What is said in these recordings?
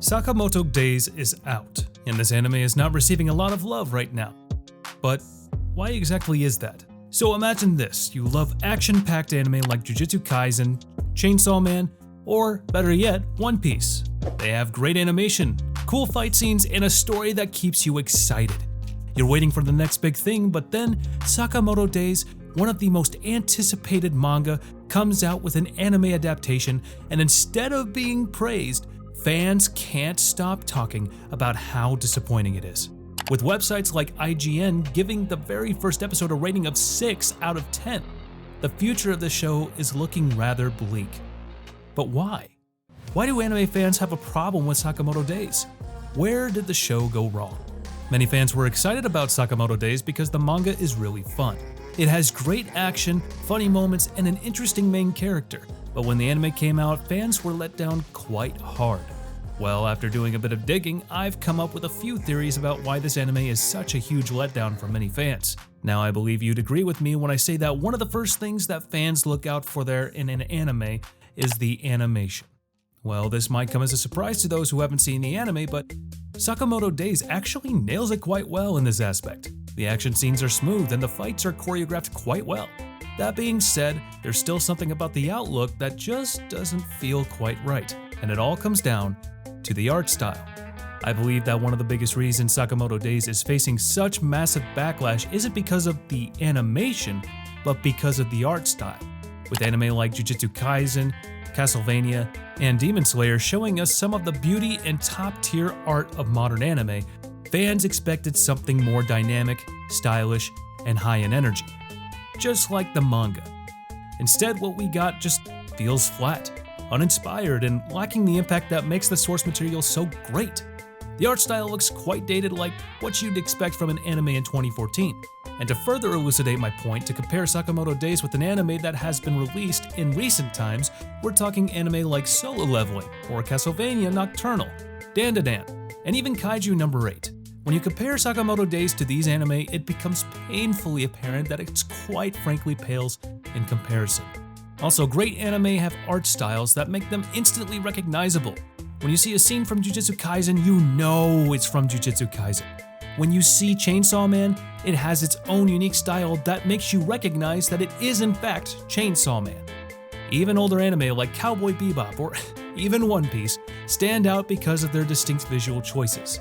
Sakamoto Days is out, and this anime is not receiving a lot of love right now. But why exactly is that? So imagine this: you love action-packed anime like Jujutsu Kaisen, Chainsaw Man, or better yet, One Piece. They have great animation, cool fight scenes, and a story that keeps you excited. You're waiting for the next big thing, but then Sakamoto Days, one of the most anticipated manga, comes out with an anime adaptation, and instead of being praised, fans can't stop talking about how disappointing it is. With websites like IGN giving the very first episode a rating of 6 out of 10, the future of the show is looking rather bleak. But why? Why do anime fans have a problem with Sakamoto Days? Where did the show go wrong? Many fans were excited about Sakamoto Days because the manga is really fun. It has great action, funny moments, and an interesting main character. But when the anime came out, fans were let down quite hard. Well, after doing a bit of digging, I've come up with a few theories about why this anime is such a huge letdown for many fans. Now, I believe you'd agree with me when I say that one of the first things that fans look out for there in an anime is the animation. Well, this might come as a surprise to those who haven't seen the anime, but Sakamoto Days actually nails it quite well in this aspect. The action scenes are smooth and the fights are choreographed quite well. That being said, there's still something about the outlook that just doesn't feel quite right, and it all comes down to the art style. I believe that one of the biggest reasons Sakamoto Days is facing such massive backlash isn't because of the animation, but because of the art style. With anime like Jujutsu Kaisen, Castlevania, and Demon Slayer showing us some of the beauty and top-tier art of modern anime, fans expected something more dynamic, stylish, and high in energy, just like the manga. Instead, what we got just feels flat, uninspired, and lacking the impact that makes the source material so great. The art style looks quite dated, like what you'd expect from an anime in 2014. And to further elucidate my point, to compare Sakamoto Days with an anime that has been released in recent times, we're talking anime like Solo Leveling, or Castlevania Nocturnal, Dandadan, and even Kaiju No. 8. When you compare Sakamoto Days to these anime, it becomes painfully apparent that it's quite frankly pales in comparison. Also, great anime have art styles that make them instantly recognizable. When you see a scene from Jujutsu Kaisen, you know it's from Jujutsu Kaisen. When you see Chainsaw Man, it has its own unique style that makes you recognize that it is in fact Chainsaw Man. Even older anime like Cowboy Bebop or even One Piece stand out because of their distinct visual choices.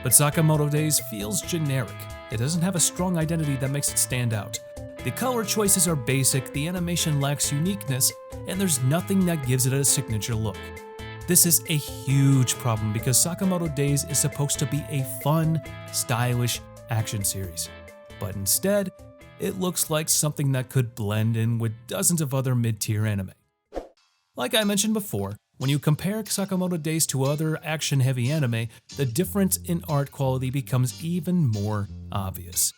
But Sakamoto Days feels generic. It doesn't have a strong identity that makes it stand out. The color choices are basic, the animation lacks uniqueness, and there's nothing that gives it a signature look. This is a huge problem because Sakamoto Days is supposed to be a fun, stylish action series. But instead, it looks like something that could blend in with dozens of other mid-tier anime. Like I mentioned before, when you compare Sakamoto Days to other action-heavy anime, the difference in art quality becomes even more obvious.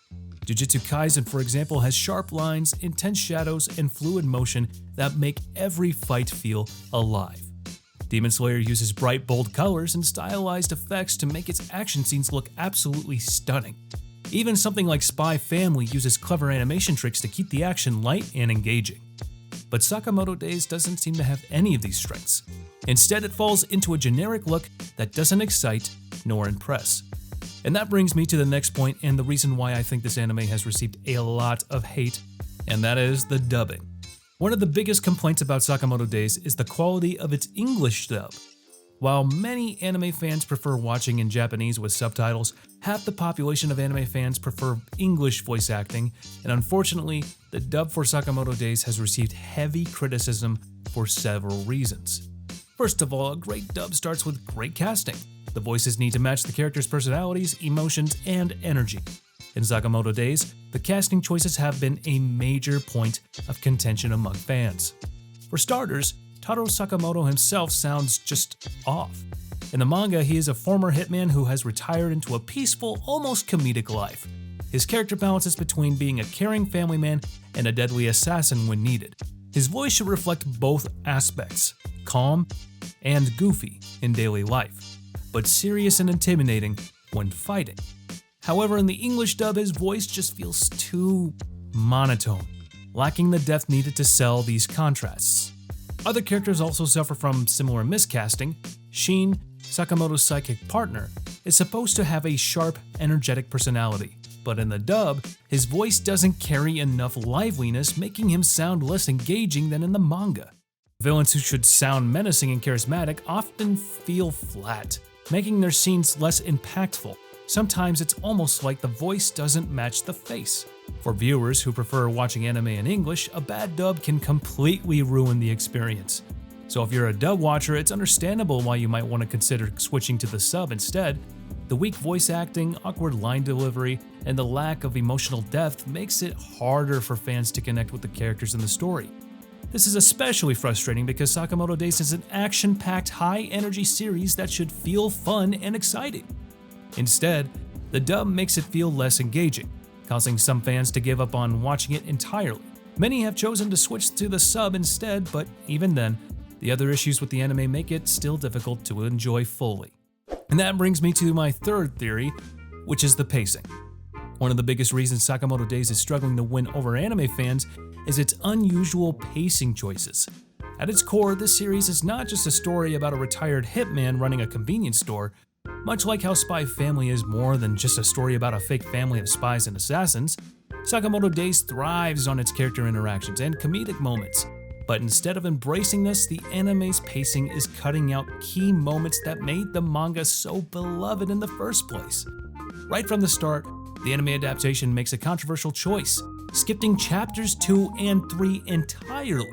Jujutsu Kaisen, for example, has sharp lines, intense shadows, and fluid motion that make every fight feel alive. Demon Slayer uses bright, bold colors and stylized effects to make its action scenes look absolutely stunning. Even something like Spy Family uses clever animation tricks to keep the action light and engaging. But Sakamoto Days doesn't seem to have any of these strengths. Instead, it falls into a generic look that doesn't excite nor impress. And that brings me to the next point and the reason why I think this anime has received a lot of hate, and that is the dubbing. One of the biggest complaints about Sakamoto Days is the quality of its English dub. While many anime fans prefer watching in Japanese with subtitles, half the population of anime fans prefer English voice acting, and unfortunately, the dub for Sakamoto Days has received heavy criticism for several reasons. First of all, a great dub starts with great casting. The voices need to match the characters' personalities, emotions, and energy. In Sakamoto Days, the casting choices have been a major point of contention among fans. For starters, Taro Sakamoto himself sounds just off. In the manga, he is a former hitman who has retired into a peaceful, almost comedic life. His character balances between being a caring family man and a deadly assassin when needed. His voice should reflect both aspects, calm and goofy in daily life, but serious and intimidating when fighting. However, in the English dub, his voice just feels too monotone, lacking the depth needed to sell these contrasts. Other characters also suffer from similar miscasting. Sheen, Sakamoto's psychic partner, is supposed to have a sharp, energetic personality, but in the dub, his voice doesn't carry enough liveliness, making him sound less engaging than in the manga. Villains who should sound menacing and charismatic often feel flat, making their scenes less impactful. Sometimes it's almost like the voice doesn't match the face. For viewers who prefer watching anime in English, a bad dub can completely ruin the experience. So if you're a dub watcher, it's understandable why you might want to consider switching to the sub instead. The weak voice acting, awkward line delivery, and the lack of emotional depth makes it harder for fans to connect with the characters in the story. This is especially frustrating because Sakamoto Days is an action-packed, high-energy series that should feel fun and exciting. Instead, the dub makes it feel less engaging, causing some fans to give up on watching it entirely. Many have chosen to switch to the sub instead, but even then, the other issues with the anime make it still difficult to enjoy fully. And that brings me to my third theory, which is the pacing. One of the biggest reasons Sakamoto Days is struggling to win over anime fans is its unusual pacing choices. At its core, this series is not just a story about a retired hitman running a convenience store. Much like how Spy Family is more than just a story about a fake family of spies and assassins, Sakamoto Days thrives on its character interactions and comedic moments. But instead of embracing this, the anime's pacing is cutting out key moments that made the manga so beloved in the first place. Right from the start, the anime adaptation makes a controversial choice, skipping chapters 2 and 3 entirely.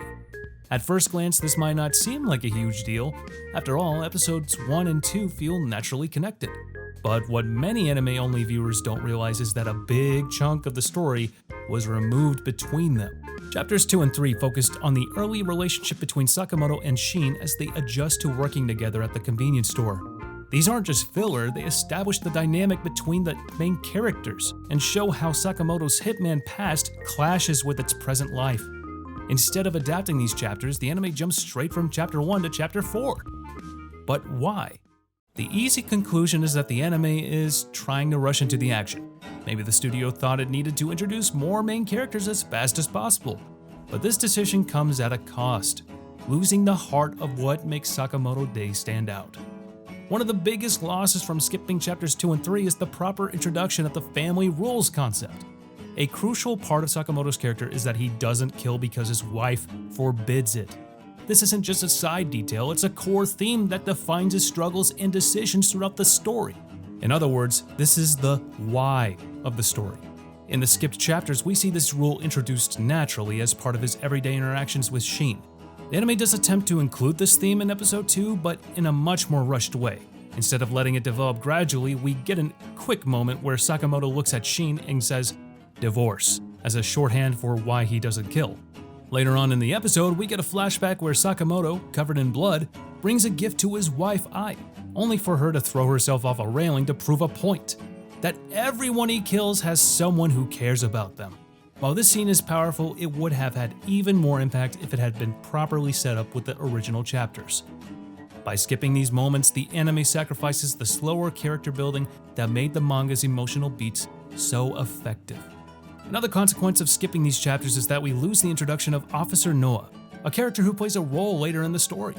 At first glance, this might not seem like a huge deal. After all, episodes 1 and 2 feel naturally connected. But what many anime-only viewers don't realize is that a big chunk of the story was removed between them. Chapters 2 and 3 focused on the early relationship between Sakamoto and Shin as they adjust to working together at the convenience store. These aren't just filler, they establish the dynamic between the main characters and show how Sakamoto's hitman past clashes with its present life. Instead of adapting these chapters, the anime jumps straight from chapter 1 to chapter 4. But why? The easy conclusion is that the anime is trying to rush into the action. Maybe the studio thought it needed to introduce more main characters as fast as possible. But this decision comes at a cost, losing the heart of what makes Sakamoto Days stand out. One of the biggest losses from skipping chapters 2 and 3 is the proper introduction of the family rules concept. A crucial part of Sakamoto's character is that he doesn't kill because his wife forbids it. This isn't just a side detail, it's a core theme that defines his struggles and decisions throughout the story. In other words, this is the why of the story. In the skipped chapters, we see this rule introduced naturally as part of his everyday interactions with Shin. The anime does attempt to include this theme in episode 2, but in a much more rushed way. Instead of letting it develop gradually, we get a quick moment where Sakamoto looks at Shin and says, "divorce," as a shorthand for why he doesn't kill. Later on in the episode, we get a flashback where Sakamoto, covered in blood, brings a gift to his wife Ai, only for her to throw herself off a railing to prove a point, that everyone he kills has someone who cares about them. While this scene is powerful, it would have had even more impact if it had been properly set up with the original chapters. By skipping these moments, the anime sacrifices the slower character building that made the manga's emotional beats so effective. Another consequence of skipping these chapters is that we lose the introduction of Officer Noah, a character who plays a role later in the story.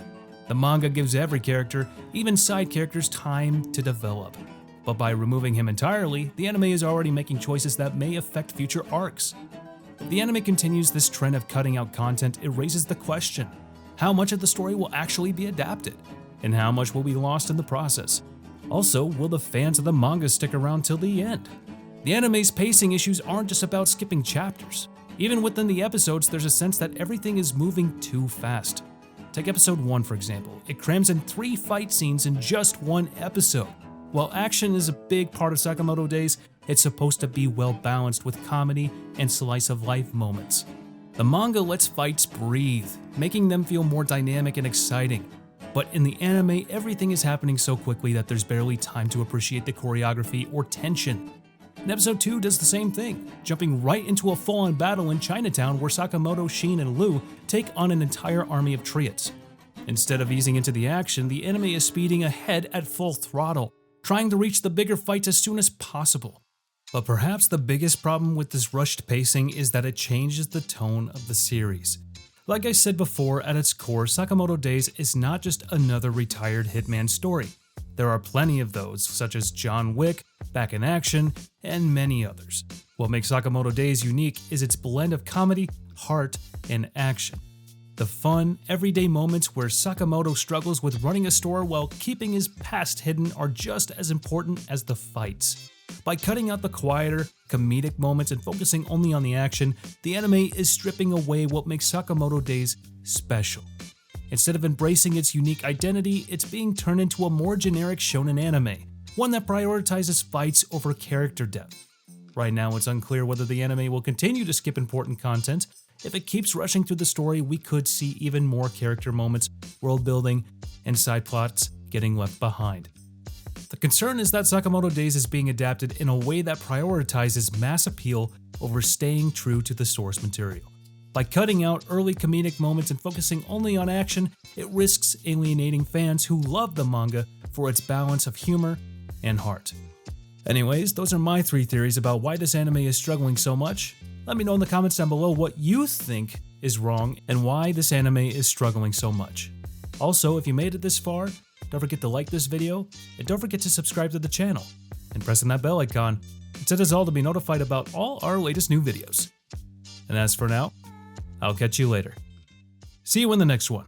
The manga gives every character, even side characters, time to develop. But by removing him entirely, the anime is already making choices that may affect future arcs. If the anime continues this trend of cutting out content, it raises the question: how much of the story will actually be adapted? And how much will be lost in the process? Also, will the fans of the manga stick around till the end? The anime's pacing issues aren't just about skipping chapters. Even within the episodes, there's a sense that everything is moving too fast. Take episode 1 for example. It crams in 3 fight scenes in just one episode. While action is a big part of Sakamoto Days, it's supposed to be well balanced with comedy and slice-of-life moments. The manga lets fights breathe, making them feel more dynamic and exciting. But in the anime, everything is happening so quickly that there's barely time to appreciate the choreography or tension. And episode 2 does the same thing, jumping right into a full-on battle in Chinatown where Sakamoto, Shin, and Lu take on an entire army of Triads. Instead of easing into the action, the anime is speeding ahead at full throttle, trying to reach the bigger fights as soon as possible. But perhaps the biggest problem with this rushed pacing is that it changes the tone of the series. Like I said before, at its core, Sakamoto Days is not just another retired hitman story. There are plenty of those, such as John Wick, Back in Action, and many others. What makes Sakamoto Days unique is its blend of comedy, heart, and action. The fun, everyday moments where Sakamoto struggles with running a store while keeping his past hidden are just as important as the fights. By cutting out the quieter, comedic moments and focusing only on the action, the anime is stripping away what makes Sakamoto Days special. Instead of embracing its unique identity, it's being turned into a more generic shonen anime, one that prioritizes fights over character depth. Right now, it's unclear whether the anime will continue to skip important content. If it keeps rushing through the story, we could see even more character moments, world building, and side plots getting left behind. The concern is that Sakamoto Days is being adapted in a way that prioritizes mass appeal over staying true to the source material. By cutting out early comedic moments and focusing only on action, it risks alienating fans who love the manga for its balance of humor and heart. Anyways, those are my 3 theories about why this anime is struggling so much. Let me know in the comments down below what you think is wrong and why this anime is struggling so much. Also, if you made it this far, don't forget to like this video, and don't forget to subscribe to the channel, and press on that bell icon. It set us all to be notified about all our latest new videos. And as for now, I'll catch you later. See you in the next one.